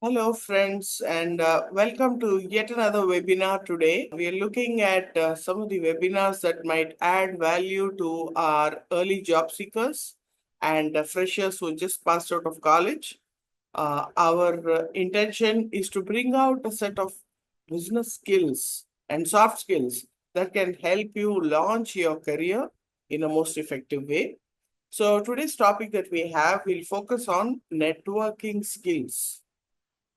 Hello, friends, and welcome to yet another webinar today. We are looking at some of the webinars that might add value to our early job seekers and freshers who just passed out of college. Our intention is to bring out a set of business skills and soft skills that can help you launch your career in a most effective way. So, today's topic that we have will focus on networking skills.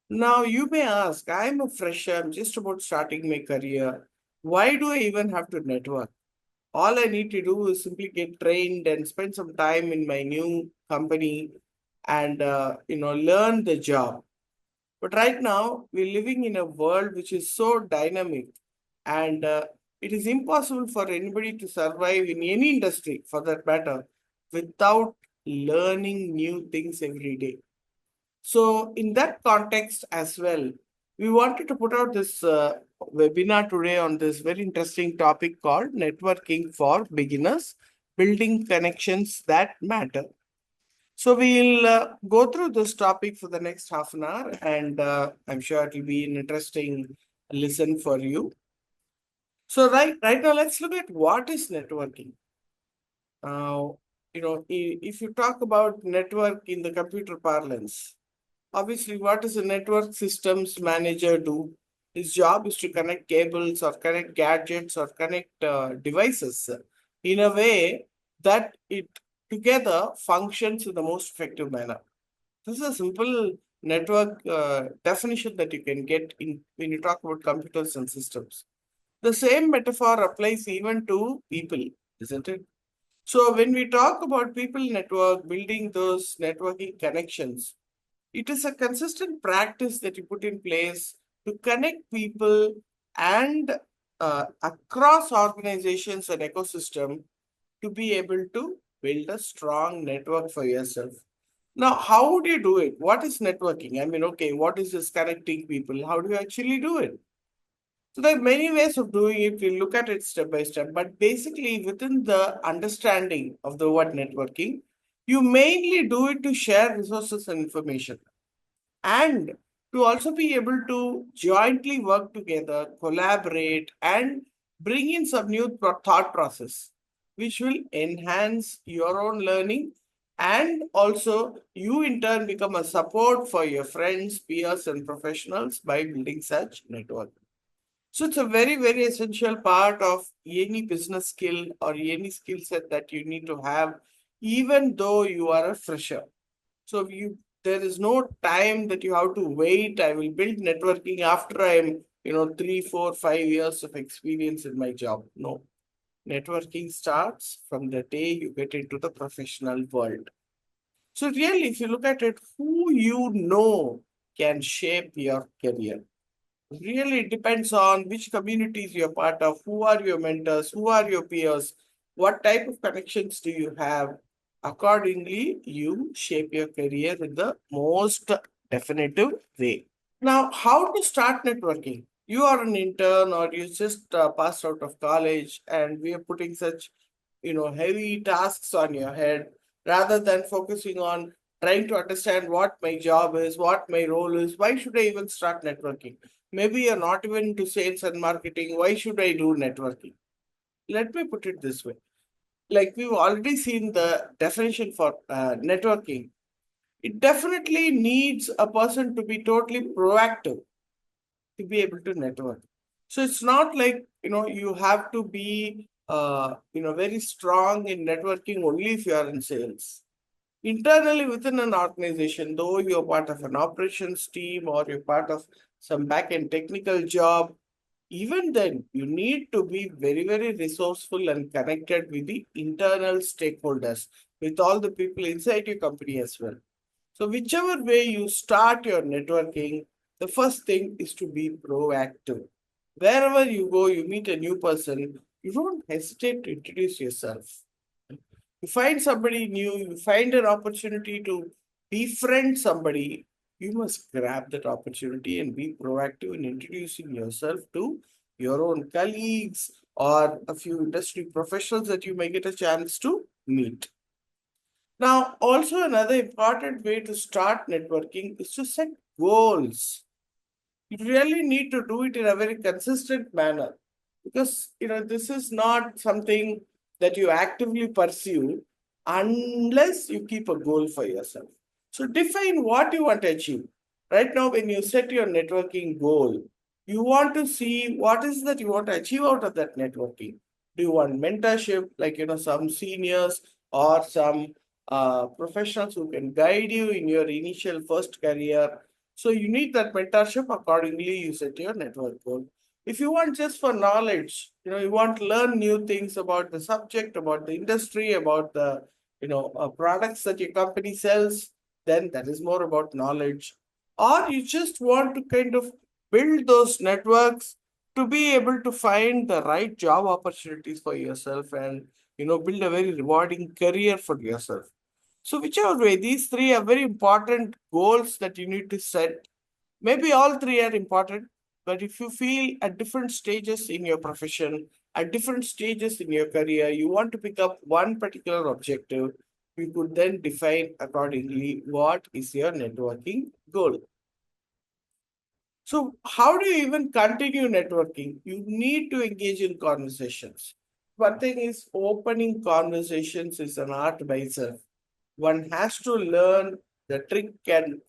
Now, you may ask, I'm a fresher, I'm just about starting my career. Why do I even have to network? All I need to do is simply get trained and spend some time in my new company and learn the job. But right now, we're living in a world which is so dynamic, and it is impossible for anybody to survive in any industry, for that matter, without learning new things every day. So, in that context as well, we wanted to put out this webinar today on this very interesting topic called networking for beginners, building connections that matter. So, we'll go through this topic for the next half an hour, and I'm sure it will be an interesting listen for you. So, right now, let's look at what is networking. If you talk about network in the computer parlance, obviously, what does a network systems manager do? His job is to connect cables or connect gadgets or connect devices in a way that it together functions in the most effective manner. This is a simple network definition that you can get in when you talk about computers and systems. The same metaphor applies even to people, isn't it? So when we talk about people network, building those networking connections, it is a consistent practice that you put in place to connect people and across organizations and ecosystem to be able to build a strong network for yourself. Now, how would you do it? What is networking? I mean, okay, what is this connecting people? How do you actually do it? So there are many ways of doing it. We look at it step by step, but basically within the understanding of the word networking, you mainly do it to share resources and information and to also be able to jointly work together, collaborate, and bring in some new thought process, which will enhance your own learning. And also, you in turn become a support for your friends, peers, and professionals by building such network. So it's a very, very essential part of any business skill or any skill set that you need to have, even though you are a fresher. So you there is no time that you have to wait. I will build networking after I'm 3, 4, 5 years of experience in my job. No. Networking starts from the day you get into the professional world. So really, if you look at it, who you know can shape your career. Really, it depends on which communities you're part of, who are your mentors, who are your peers, what type of connections do you have. Accordingly, you shape your career in the most definitive way. Now, how to start networking? You are an intern or you just passed out of college, and we are putting such heavy tasks on your head rather than focusing on trying to understand what my job is, what my role is. Why should I even start networking? Maybe you're not even into sales and marketing. Why should I do networking? Let me put it this way. Like we've already seen the definition for networking, it definitely needs a person to be totally proactive to be able to network. So it's not like, you have to be, very strong in networking only if you are in sales. Internally within an organization, though you're part of an operations team or you're part of some back-end technical job, even then you need to be very, very resourceful and connected with the internal stakeholders, with all the people inside your company as well. So, whichever way you start your networking, the first thing is to be proactive. Wherever you go, you meet a new person, you don't hesitate to introduce yourself. You find somebody new, you find an opportunity to befriend somebody, you must grab that opportunity and be proactive in introducing yourself to your own colleagues or a few industry professionals that you may get a chance to meet. Now, also another important way to start networking is to set goals, you really need to do it in a very consistent manner, because this is not something that you actively pursue unless you keep a goal for yourself. So define what you want to achieve. Right now, when you set your networking goal, you want to see what is that you want to achieve out of that networking. Do you want mentorship, like some seniors or some professionals who can guide you in your initial first career? So you need that mentorship. Accordingly, you set your network goal. If you want just for knowledge, you want to learn new things about the subject, about the industry, about the products that your company sells, then that is more about knowledge. Or you just want to kind of build those networks to be able to find the right job opportunities for yourself, and build a very rewarding career for yourself. So whichever way, these three are very important goals that you need to set. Maybe all three are important, but if you feel at different stages in your profession, at different stages in your career, you want to pick up one particular objective, you could then define accordingly what is your networking goal. So, how do you even continue networking? You need to engage in conversations. One thing is, opening conversations is an art by itself. One has to learn the trick and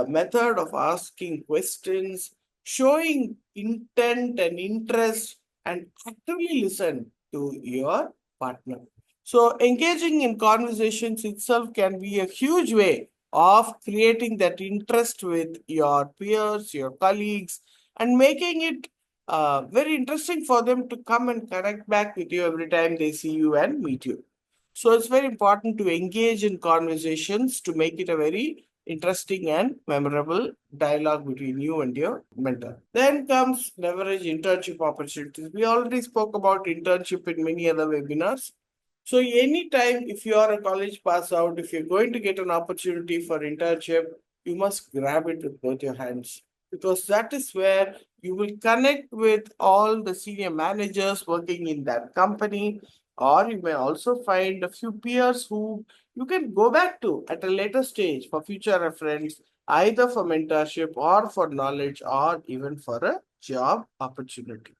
method of asking questions, showing intent and interest, and actively listen to your partner. So, engaging in conversations itself can be a huge way of creating that interest with your peers, your colleagues, and making it very interesting for them to come and connect back with you every time they see you and meet you. So it's very important to engage in conversations to make it a very interesting and memorable dialogue between you and your mentor. Then comes leverage internship opportunities. We already spoke about internship in many other webinars. So anytime if you are a college pass out, if you're going to get an opportunity for internship, you must grab it with both your hands, because that is where you will connect with all the senior managers working in that company, or you may also find a few peers who you can go back to at a later stage for future reference, either for mentorship or for knowledge or even for a job opportunity.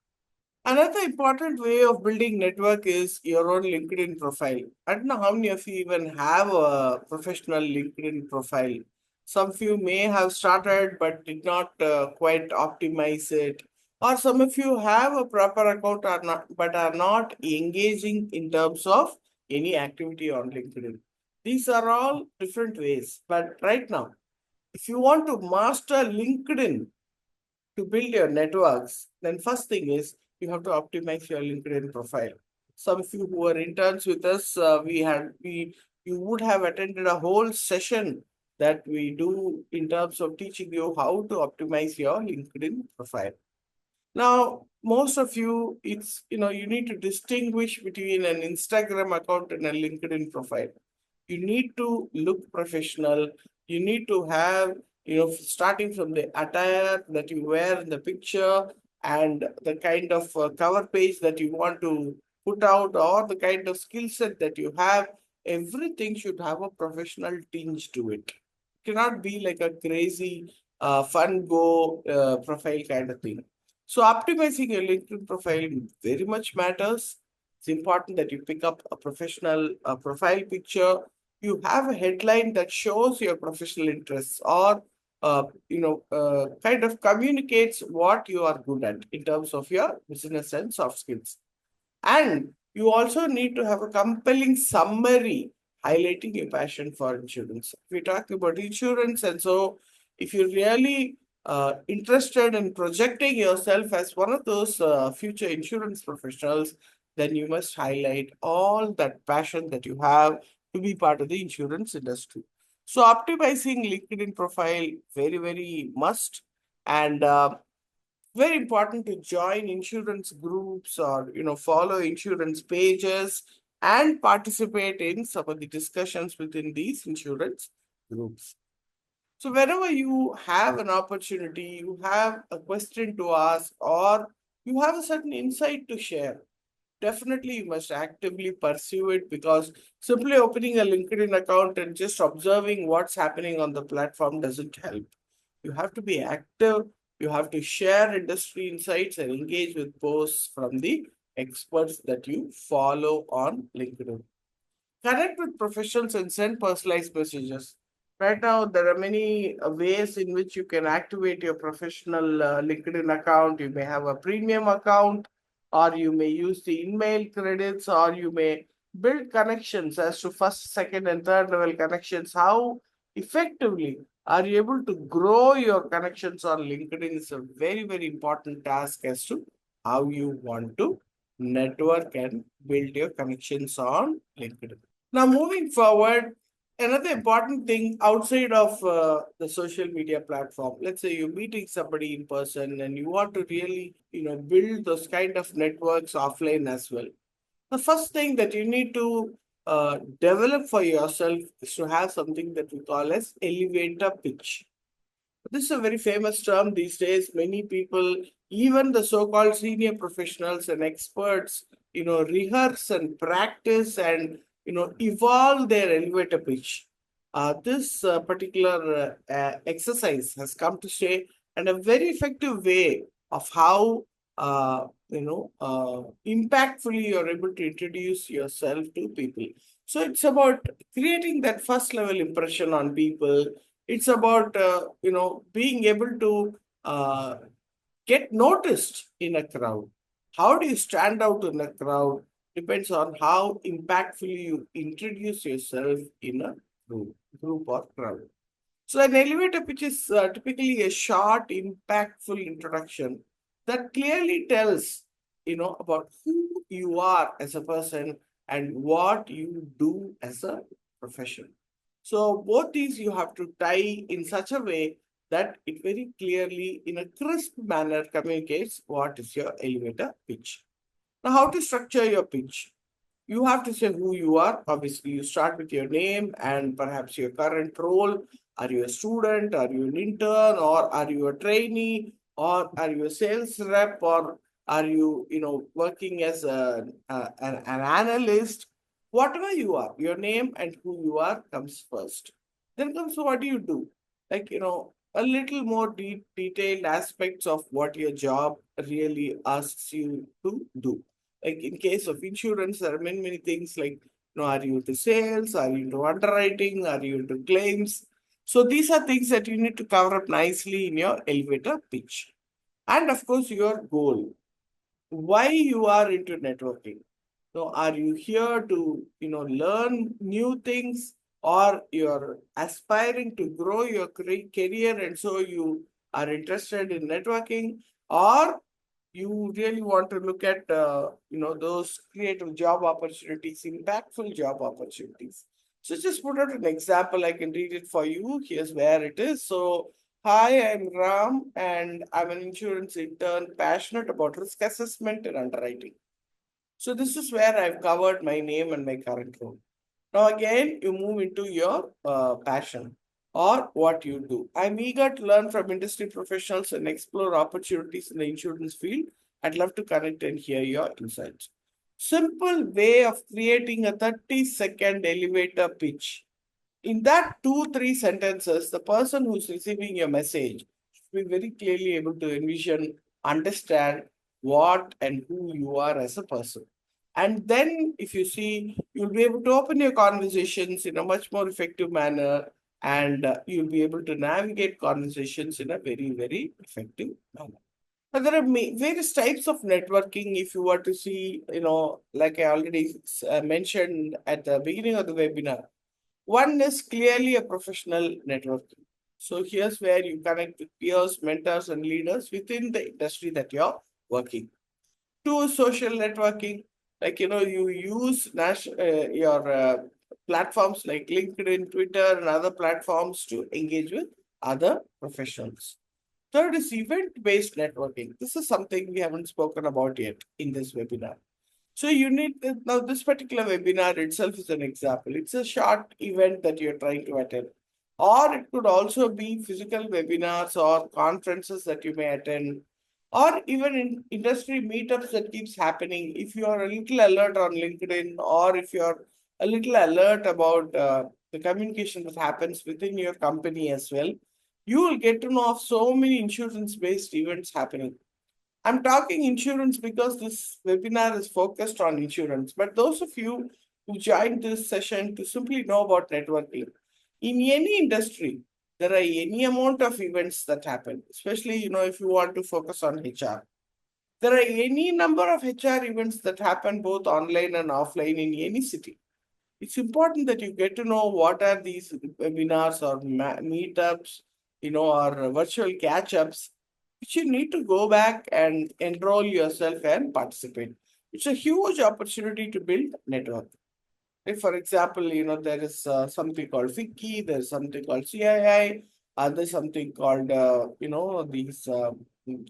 Another important way of building network is your own LinkedIn profile. I don't know how many of you even have a professional LinkedIn profile. Some of you may have started but did not quite optimize it. Or some of you have a proper account or not, but are not engaging in terms of any activity on LinkedIn. These are all different ways. But right now, if you want to master LinkedIn, to build your networks, then first thing is you have to optimize your LinkedIn profile. Some of you who are interns with us, we you would have attended a whole session that we do in terms of teaching you how to optimize your LinkedIn profile. Now, most of you, you need to distinguish between an Instagram account and a LinkedIn profile. You need to look professional. You need to have, starting from the attire that you wear in the picture, and the kind of cover page that you want to put out, or the kind of skill set that you have, everything should have a professional tinge to it. It cannot be like a crazy, fun go profile kind of thing. So optimizing your LinkedIn profile very much matters. It's important that you pick up a professional profile picture. You have a headline that shows your professional interests, or kind of communicates what you are good at in terms of your business and soft skills. And you also need to have a compelling summary highlighting your passion for insurance. If we talk about insurance, and so if you're really interested in projecting yourself as one of those future insurance professionals, then you must highlight all that passion that you have to be part of the insurance industry. So optimizing LinkedIn profile, very, very must. And very important to join insurance groups, or follow insurance pages and participate in some of the discussions within these insurance groups. So whenever you have an opportunity, you have a question to ask, or you have a certain insight to share, definitely you must actively pursue it, because simply opening a LinkedIn account and just observing what's happening on the platform doesn't help. You have to be active. You have to share industry insights and engage with posts from the experts that you follow on LinkedIn. Connect with professionals and send personalized messages. Right now, there are many ways in which you can activate your professional LinkedIn account. You may have a premium account, or you may use the email credits, or you may build connections as to first, second, and third level connections. How effectively are you able to grow your connections on LinkedIn is a very, very important task as to how you want to network and build your connections on LinkedIn. Now, moving forward, another important thing outside of the social media platform, let's say you're meeting somebody in person and you want to really, build those kind of networks offline as well. The first thing that you need to develop for yourself is to have something that we call as elevator pitch. This is a very famous term these days. Many people, even the so-called senior professionals and experts, rehearse and practice and evolve their elevator pitch. This particular exercise has come to stay, and a very effective way of how impactfully you're able to introduce yourself to people. So it's about creating that first level impression on people. It's about being able to get noticed in a crowd. How do you stand out in a crowd depends on how impactfully you introduce yourself in a group or crowd. So an elevator pitch is typically a short, impactful introduction that clearly tells, about who you are as a person and what you do as a profession. So both these you have to tie in such a way that it very clearly, in a crisp manner, communicates what is your elevator pitch. Now, how to structure your pitch? You have to say who you are. Obviously, you start with your name and perhaps your current role. Are you a student? Are you an intern? Or are you a trainee? Or are you a sales rep? Or are you, working as an analyst? Whatever you are, your name and who you are comes first. Then comes what do you do? Like, a little more detailed aspects of what your job really asks you to do. Like in case of insurance, there are many, many things like, are you into sales? Are you into underwriting? Are you into claims? So these are things that you need to cover up nicely in your elevator pitch. And of course, your goal, why you are into networking. So are you here to, learn new things, or you're aspiring to grow your career and so you are interested in networking, or you really want to look at those creative job opportunities, impactful job opportunities. So just put out an example. I can read it for you. Here's where it is. So hi, I'm Ram and I'm an insurance intern passionate about risk assessment and underwriting. So this is where I've covered my name and my current role. Now again, you move into your passion or what you do. I'm eager to learn from industry professionals and explore opportunities in the insurance field. I'd love to connect and hear your insights. Simple way of creating a 30-second elevator pitch. In that 2, 3 sentences, the person who's receiving your message should be very clearly able to envision, understand what and who you are as a person. And then, if you see, you'll be able to open your conversations in a much more effective manner, and you'll be able to navigate conversations in a very, very effective manner. Now, there are various types of networking. If you were to see, like I already mentioned at the beginning of the webinar, one is clearly a professional networking. So here's where you connect with peers, mentors, and leaders within the industry that you're working. Two, social networking. Like, you use your platforms like LinkedIn, Twitter, and other platforms to engage with other professionals. Third is event-based networking. This is something we haven't spoken about yet in this webinar. So you need now this particular webinar itself is an example. It's a short event that you're trying to attend, or it could also be physical webinars or conferences that you may attend, or even in industry meetups that keeps happening. If you are a little alert on LinkedIn, or if you're a little alert about the communication that happens within your company as well, You will get to know of so many insurance-based events happening. I'm talking insurance because this webinar is focused on insurance, but those of you who joined this session to simply know about networking, in any industry, there are any amount of events that happen, especially, if you want to focus on HR. There are any number of HR events that happen both online and offline in any city. It's important that you get to know what are these webinars or meetups, or virtual catch-ups, which you need to go back and enroll yourself and participate. It's a huge opportunity to build network. If, for example, there is something called FICCI, there's something called CII, there's something called, these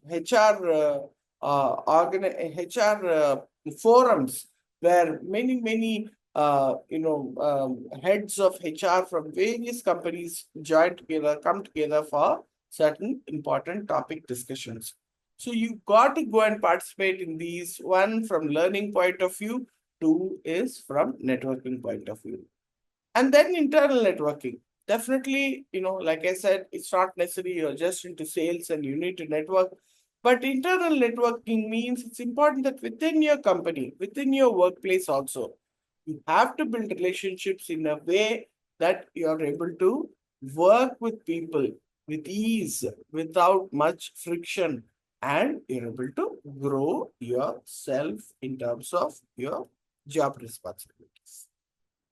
HR HR forums where many heads of HR from various companies join together, come together for certain important topic discussions. So you got to go and participate in these. One, from learning point of view. Two is from networking point of view. And then internal networking. Definitely, like I said, it's not necessary you're just into sales and you need to network. But internal networking means it's important that within your company, within your workplace also, you have to build relationships in a way that you're able to work with people with ease, without much friction, and you're able to grow yourself in terms of your job responsibilities.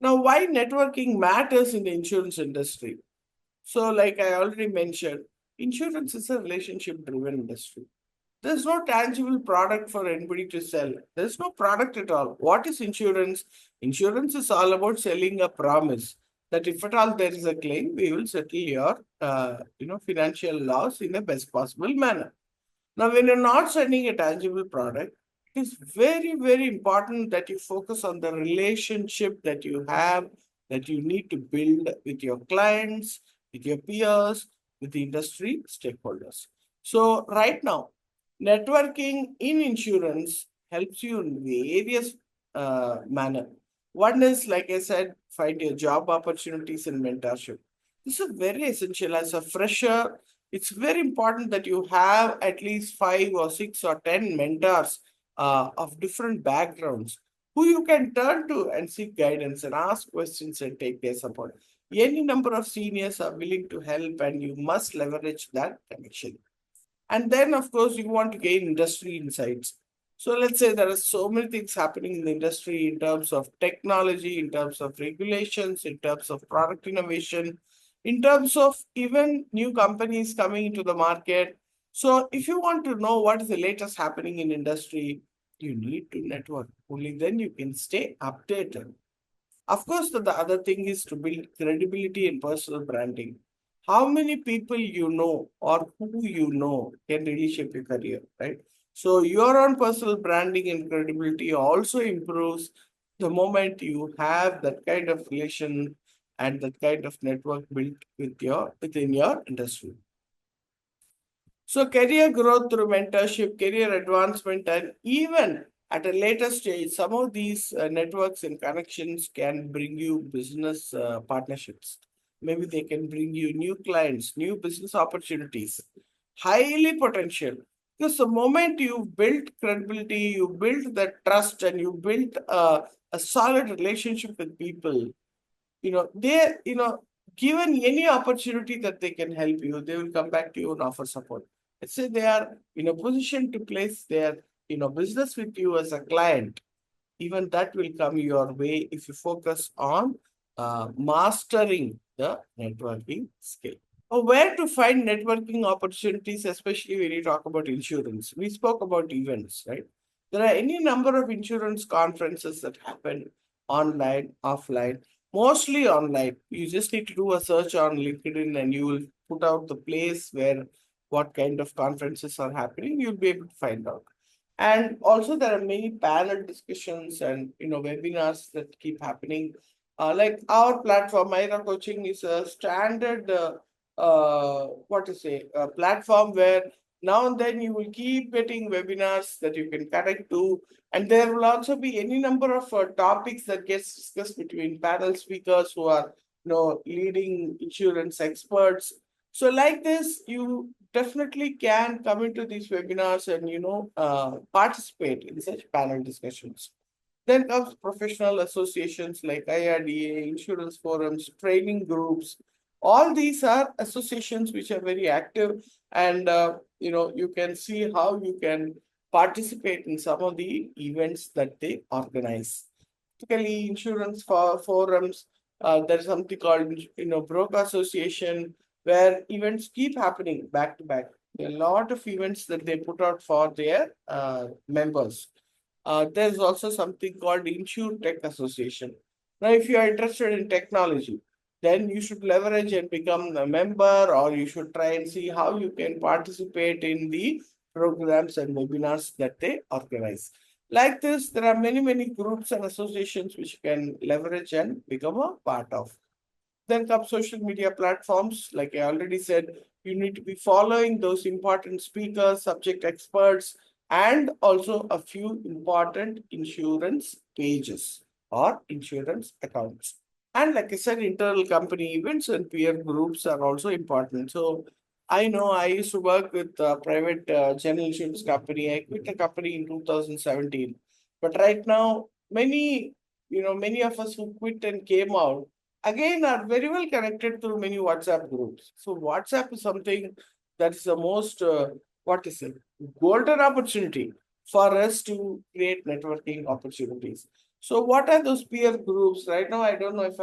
Now, why networking matters in the insurance industry? So, like I already mentioned, insurance is a relationship driven industry. There's no tangible product for anybody to sell. There's no product at all. What is insurance? Insurance is all about selling a promise that if at all there is a claim, we will settle your financial loss in the best possible manner. Now, when you're not selling a tangible product, it is very, very important that you focus on the relationship that you have, that you need to build with your clients, with your peers, with the industry stakeholders. So, right now, networking in insurance helps you in various manner. One is, like I said, find your job opportunities and mentorship. This is very essential. As a fresher, it's very important that you have at least 5 or 6 or 10 mentors of different backgrounds who you can turn to and seek guidance and ask questions and take their support. Any number of seniors are willing to help, and you must leverage that connection. And then, of course, you want to gain industry insights. So let's say there are so many things happening in the industry in terms of technology, in terms of regulations, in terms of product innovation, in terms of even new companies coming into the market. So if you want to know what is the latest happening in industry, you need to network. Only then you can stay updated. Of course, the other thing is to build credibility and personal branding. How many people you know or who you know can really shape your career, right? So your own personal branding and credibility also improves the moment you have that kind of relation and that kind of network built within your industry. So career growth through mentorship, career advancement, and even at a later stage, some of these networks and connections can bring you business partnerships. Maybe they can bring you new clients, new business opportunities, highly potential. Because the moment you build credibility, you build that trust, and you build a solid relationship with people, they, given any opportunity that they can help you, they will come back to you and offer support. Let's say they are in a position to place their, business with you as a client. Even that will come your way if you focus on mastering the networking skill. Where to find networking opportunities, especially when you talk about insurance? We spoke about events, right? There are any number of insurance conferences that happen online, offline, mostly online. You just need to do a search on LinkedIn and you will put out the place where what kind of conferences are happening. You'll be able to find out. And also, there are many panel discussions and webinars that keep happening. Like our platform, IRA Coaching is a standard what to say, a platform where now and then you will keep getting webinars that you can connect to, and there will also be any number of topics that gets discussed between panel speakers who are leading insurance experts. So like this, you definitely can come into these webinars and participate in such panel discussions. Then comes professional associations like IRDA, insurance forums, training groups. All these are associations which are very active, and you can see how you can participate in some of the events that they organize. Typically, insurance forums. There's something called broker association where events keep happening back to back. There are a lot of events that they put out for their members. There's also something called Insure Tech Association. Now, if you are interested in technology, then you should leverage and become a member, or you should try and see how you can participate in the programs and webinars that they organize. Like this, there are many, many groups and associations which you can leverage and become a part of. Then come social media platforms. Like I already said, you need to be following those important speakers, subject experts, and also a few important insurance pages or insurance accounts. And like I said, internal company events and peer groups are also important. So I know I used to work with a private general insurance company. I quit the company in 2017. But right now, many of us who quit and came out again are very well connected through many WhatsApp groups. So WhatsApp is something that is the most what is it golden opportunity for us to create networking opportunities. So what are those peer groups? Right now, I don't know if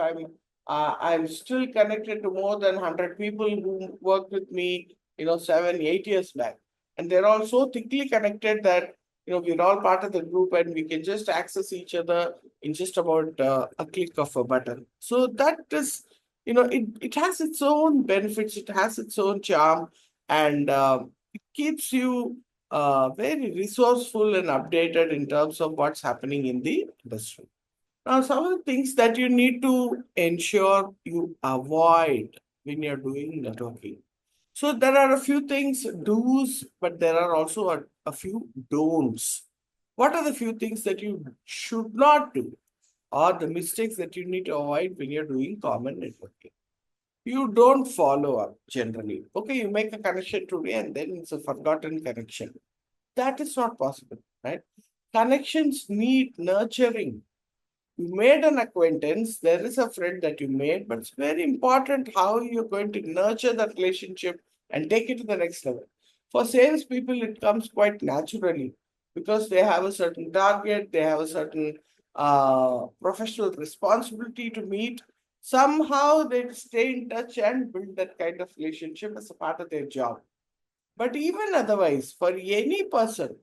I'm still connected to more than 100 people who worked with me, 7, 8 years back, and they're all so thickly connected that we're all part of the group and we can just access each other in just about a click of a button. So that is, it has its own benefits, it has its own charm, and it keeps you very resourceful and updated in terms of what's happening in the industry. Now, some of the things that you need to ensure you avoid when you're doing networking. So there are a few things do's, but there are also a few don'ts. What are the few things that you should not do, or the mistakes that you need to avoid when you're doing common networking? You don't follow up generally. Okay, you make a connection today and then it's a forgotten connection. That is not possible, right? Connections need nurturing. You made an acquaintance, there is a friend that you made, but it's very important how you're going to nurture that relationship and take it to the next level. For salespeople, it comes quite naturally because they have a certain target, they have a certain professional responsibility to meet. Somehow they stay in touch and build that kind of relationship as a part of their job. But even otherwise, for any person,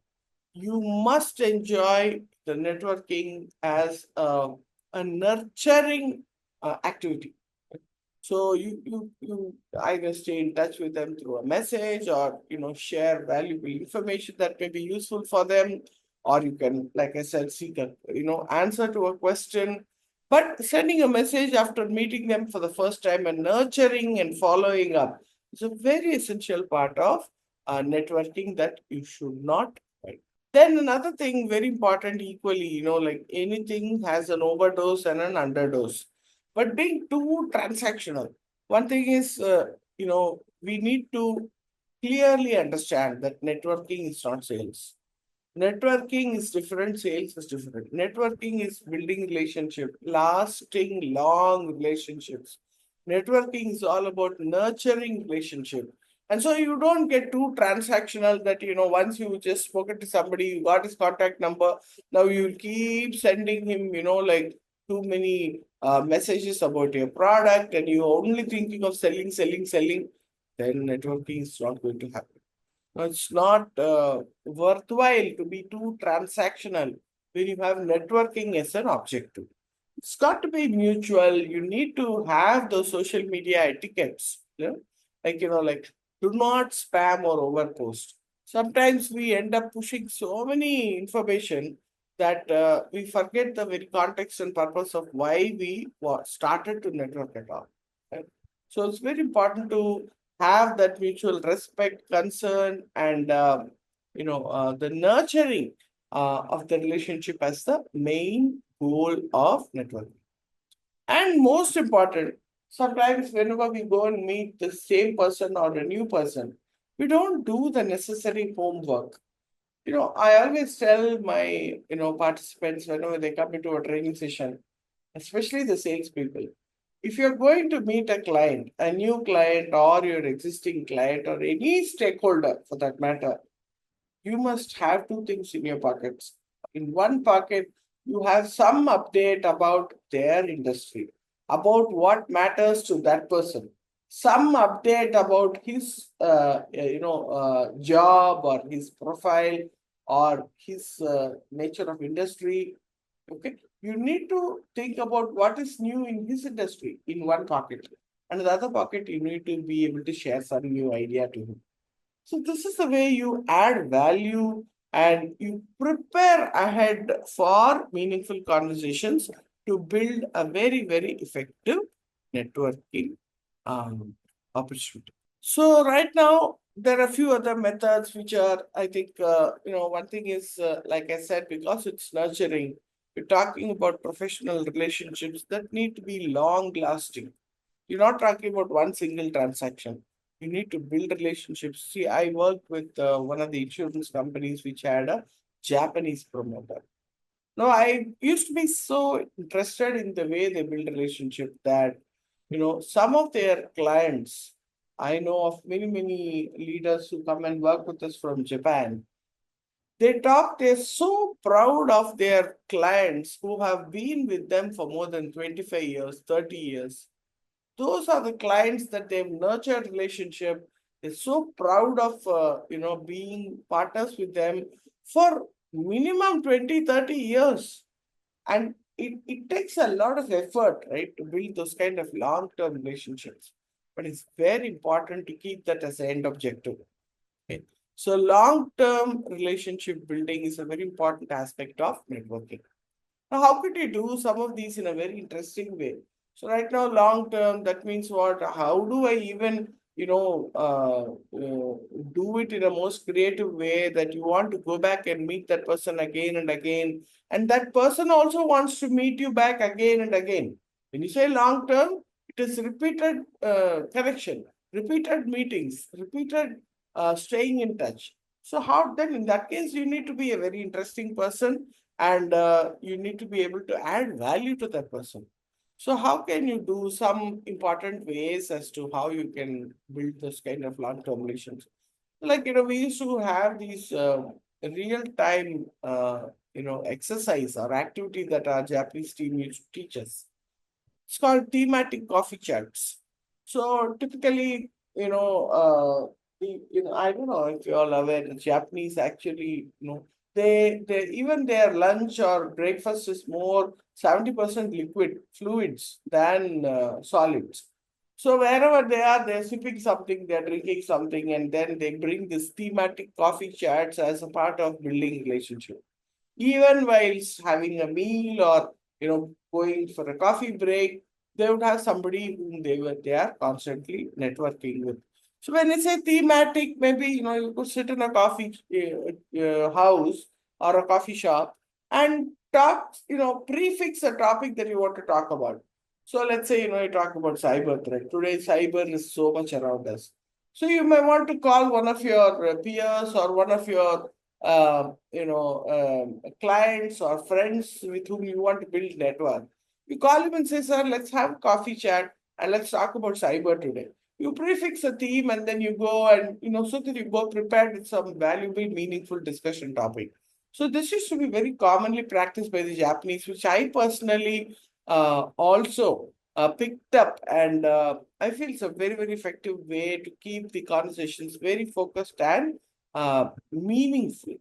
you must enjoy the networking as a nurturing activity. So you either stay in touch with them through a message, or share valuable information that may be useful for them, or you can, like I said, seek a answer to a question. But sending a message after meeting them for the first time and nurturing and following up is a very essential part of networking that you should not avoid. Then another thing, very important equally, like anything has an overdose and an underdose. But being too transactional, one thing is, we need to clearly understand that networking is not sales. Networking is different, sales is different. Networking is building relationship, lasting long relationships. Networking is all about nurturing relationship. And so you don't get too transactional that, once you just spoken to somebody, you got his contact number, now you keep sending him, like too many messages about your product and you're only thinking of selling, selling, selling, then networking is not going to happen. No, it's not worthwhile to be too transactional when you have networking as an objective. It's got to be mutual. You need to have those social media etiquettes, like do not spam or overpost. Sometimes we end up pushing so many information that we forget the very context and purpose of why we started to network at all. Right? So it's very important to have that mutual respect, concern, and the nurturing of the relationship as the main goal of networking. And most important, Sometimes whenever we go and meet the same person or a new person, we don't do the necessary homework. I always tell my, participants whenever they come into a training session, especially the salespeople, if you're going to meet a client, a new client or your existing client or any stakeholder for that matter, you must have two things in your pockets. In one pocket, you have some update about their industry, about what matters to that person, some update about his, job or his profile or his nature of industry. Okay, you need to think about what is new in his industry in one pocket, and the other pocket you need to be able to share some new idea to him. So this is the way you add value and you prepare ahead for meaningful conversations to build a very, very effective networking um, opportunity. So right now, there are a few other methods which are, I think, one thing is, like I said, because it's nurturing, we're talking about professional relationships that need to be long lasting. You're not talking about one single transaction. You need to build relationships. See, I worked with one of the insurance companies which had a Japanese promoter. No, I used to be so interested in the way they build relationship that, some of their clients, I know of many, many leaders who come and work with us from Japan. They're so proud of their clients who have been with them for more than 25 years, 30 years. Those are the clients that they've nurtured relationship. They're so proud of being partners with them for minimum 20, 30 years. And it takes a lot of effort, right, to build those kind of long-term relationships. But it's very important to keep that as an end objective. Okay. So long-term relationship building is a very important aspect of networking. Now, how could you do some of these in a very interesting way? So right now, long term, that means what? How do I even, do it in a most creative way that you want to go back and meet that person again and again, and that person also wants to meet you back again and again. When you say long term, it is repeated connection, repeated meetings, repeated staying in touch. So how then in that case you need to be a very interesting person and you need to be able to add value to that person. So how can you do some important ways as to how you can build this kind of long-term relations? Like, we used to have these real-time, exercise or activity that our Japanese team used to teach us. It's called thematic coffee chats. So typically, I don't know if you all aware, the Japanese actually, they even their lunch or breakfast is more 70% liquid fluids than solids. So wherever they are, they're sipping something, they're drinking something, and then they bring this thematic coffee chats as a part of building relationship even while having a meal or going for a coffee break, they would have somebody whom they are constantly networking with. So when it's a thematic, maybe you could sit in a coffee house or a coffee shop and talk, prefix a topic that you want to talk about. So let's say you talk about cyber threat. Today cyber is so much around us. So you may want to call one of your peers or one of your clients or friends with whom you want to build network. You call him and say, sir, let's have a coffee chat and let's talk about cyber today. You prefix a theme and then you go and, so that you go prepared with some valuable, meaningful discussion topic. So this used to be very commonly practiced by the Japanese, which I personally also picked up. And I feel it's a very, very effective way to keep the conversations very focused and meaningful.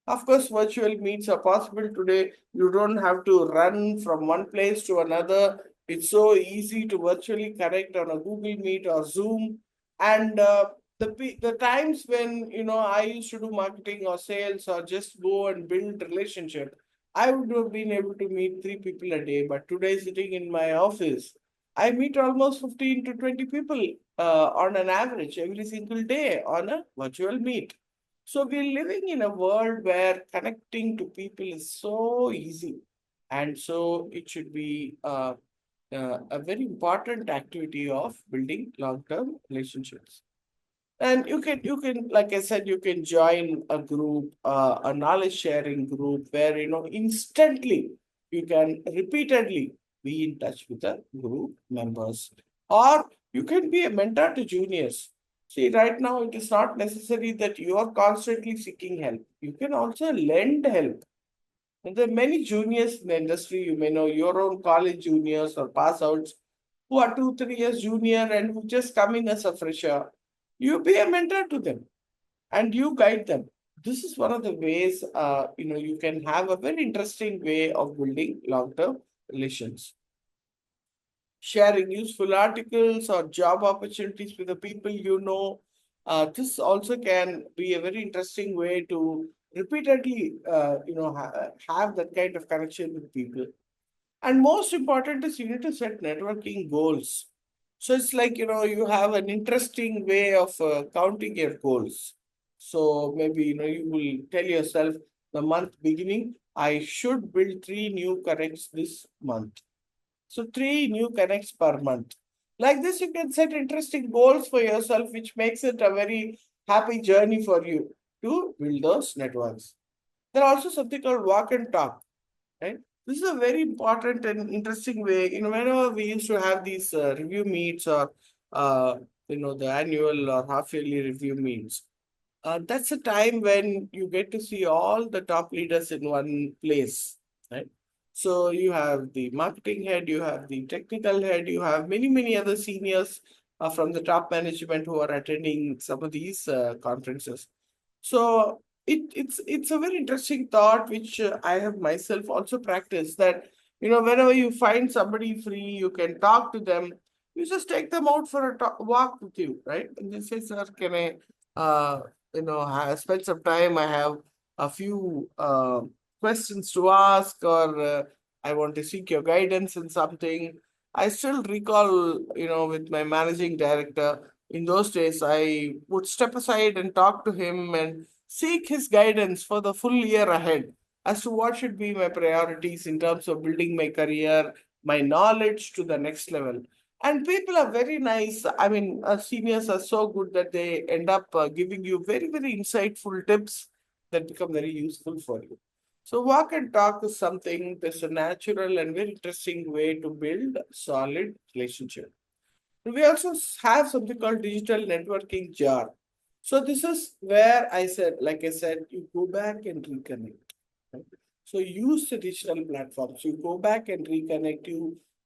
Of course, virtual meets are possible today. You don't have to run from one place to another. It's so easy to virtually connect on a Google Meet or Zoom. And the times when I used to do marketing or sales or just go and build relationship, I would have been able to meet 3 people a day. But today, sitting in my office, I meet almost 15 to 20 people on an average every single day on a virtual meet. So we're living in a world where connecting to people is so easy, and so it should be. a very important activity of building long-term relationships. And you can, like I said, you can join a group, a knowledge sharing group where instantly you can repeatedly be in touch with the group members, or you can be a mentor to juniors. See, right now it is not necessary that you are constantly seeking help. You can also lend help. And there are many juniors in the industry. You may know your own college juniors or pass outs who are 2, 3 years junior and who just come in as a fresher. You be a mentor to them and you guide them. This is one of the ways you can have a very interesting way of building long-term relations. Sharing useful articles or job opportunities with the people you know. This also can be a very interesting way to repeatedly have that kind of connection with people. And most important is you need to set networking goals. So it's like, you have an interesting way of counting your goals. So maybe, you will tell yourself the month beginning, I should build 3 new connects this month. So 3 new connects per month. Like this, you can set interesting goals for yourself, which makes it a very happy journey for you to build those networks. There are also something called walk and talk, right? This is a very important and interesting way. Whenever we used to have these review meets or the annual or half yearly review meets, that's a time when you get to see all the top leaders in one place, right? So you have the marketing head, you have the technical head, you have many, many other seniors from the top management who are attending some of these conferences. So it's a very interesting thought which I have myself also practiced, that whenever you find somebody free, you can talk to them. You just take them out for a walk with you, right? And they say, "Sir, can I spend some time? I have a few questions to ask, or I want to seek your guidance in something." I still recall, with my managing director, in those days, I would step aside and talk to him and seek his guidance for the full year ahead as to what should be my priorities in terms of building my career, my knowledge to the next level. And people are very nice. I mean, seniors are so good that they end up giving you very, very insightful tips that become very useful for you. So, walk and talk is something that's a natural and very interesting way to build solid relationship. We also have something called digital networking jar. So this is where like I said, you go back and reconnect. Right? So use the digital platforms. You go back and reconnect.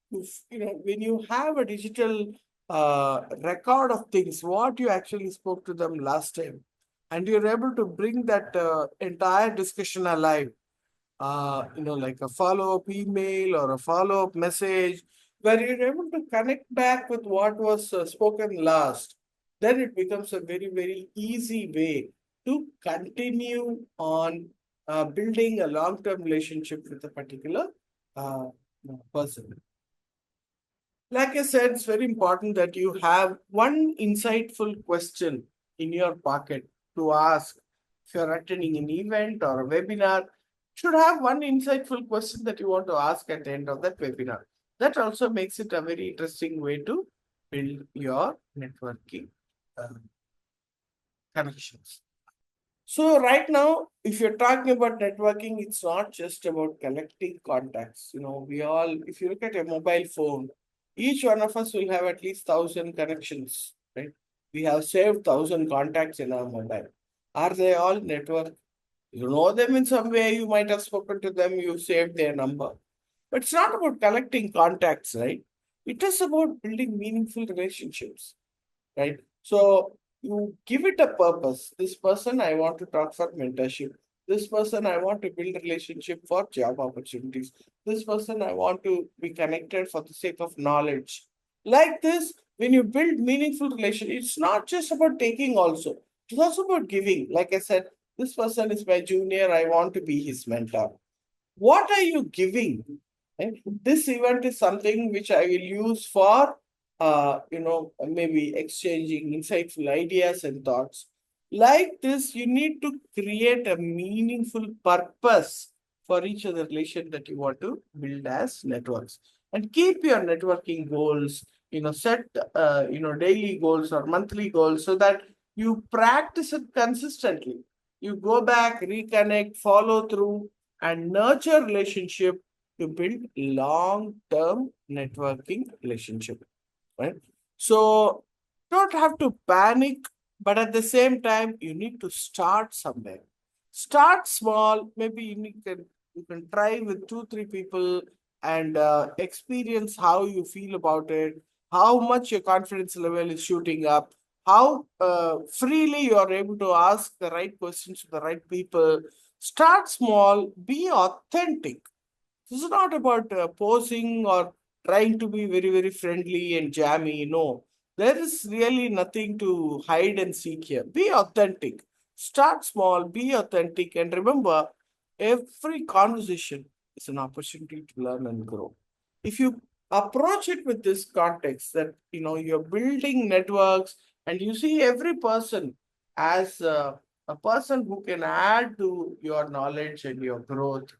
When you have a digital record of things, what you actually spoke to them last time, and you're able to bring that entire discussion alive, like a follow-up email or a follow-up message, where you're able to connect back with what was spoken last, then it becomes a very, very easy way to continue on building a long-term relationship with a particular uh, person. Like I said, it's very important that you have one insightful question in your pocket to ask. If you're attending an event or a webinar, should have one insightful question that you want to ask at the end of that webinar. That also makes it a very interesting way to build your networking uh, connections. So right now, if you're talking about networking, it's not just about collecting contacts. If you look at a mobile phone, each one of us will have at least 1,000 connections, right? We have saved 1,000 contacts in our mobile. Are they all network? You know them in some way, you might have spoken to them, you saved their number. But it's not about collecting contacts, right? It is about building meaningful relationships, right? So you give it a purpose. This person I want to talk for mentorship. This person I want to build relationship for job opportunities. This person I want to be connected for the sake of knowledge. Like this, when you build meaningful relation, it's not just about taking also. It's also about giving. Like I said, this person is my junior. I want to be his mentor. What are you giving? Right? This event is something which I will use for, maybe exchanging insightful ideas and thoughts. Like this, you need to create a meaningful purpose for each other relation that you want to build as networks. and keep your networking goals, set, daily goals or monthly goals so that you practice it consistently. You go back, reconnect, follow through, and nurture relationship to build long-term networking relationship, right? So don't have to panic, but at the same time, you need to start somewhere. Start small. Maybe you can try with two, three people and experience how you feel about it, how much your confidence level is shooting up, how freely you are able to ask the right questions to the right people. Start small, be authentic. This is not about posing or trying to be very, very friendly and jammy. No, there is really nothing to hide and seek here. Be authentic. Start small, be authentic, and remember every conversation is an opportunity to learn and grow. If you approach it with this context that you're building networks and you see every person as a person who can add to your knowledge and your growth,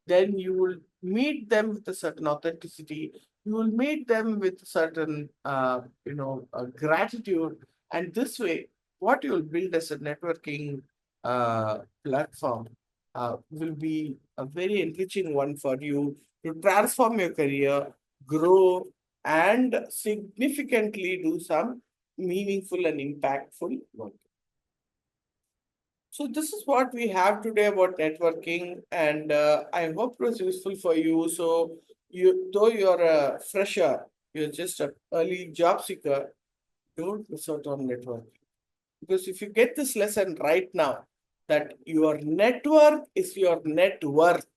then you will meet them with a certain authenticity. You will meet them with certain gratitude, and this way what you will build as a networking platform will be a very enriching one for you to transform your career, grow, and significantly do some meaningful and impactful work. So this is what we have today about networking, and I hope it was useful for you. So though you're a fresher, you're just an early job seeker, don't miss out on networking. Because if you get this lesson right now, that your network is your net worth,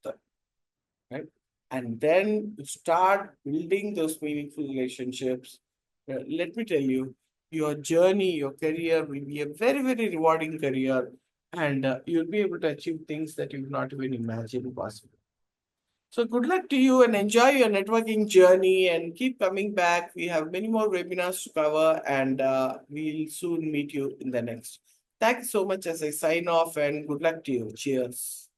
right? And then you start building those meaningful relationships. Let me tell you, your journey, your career will be a very, very rewarding career, and you'll be able to achieve things that you've not even imagined possible. So, good luck to you and enjoy your networking journey and keep coming back. We have many more webinars to cover, and we'll soon meet you in the next. Thanks so much as I sign off, and good luck to you. Cheers.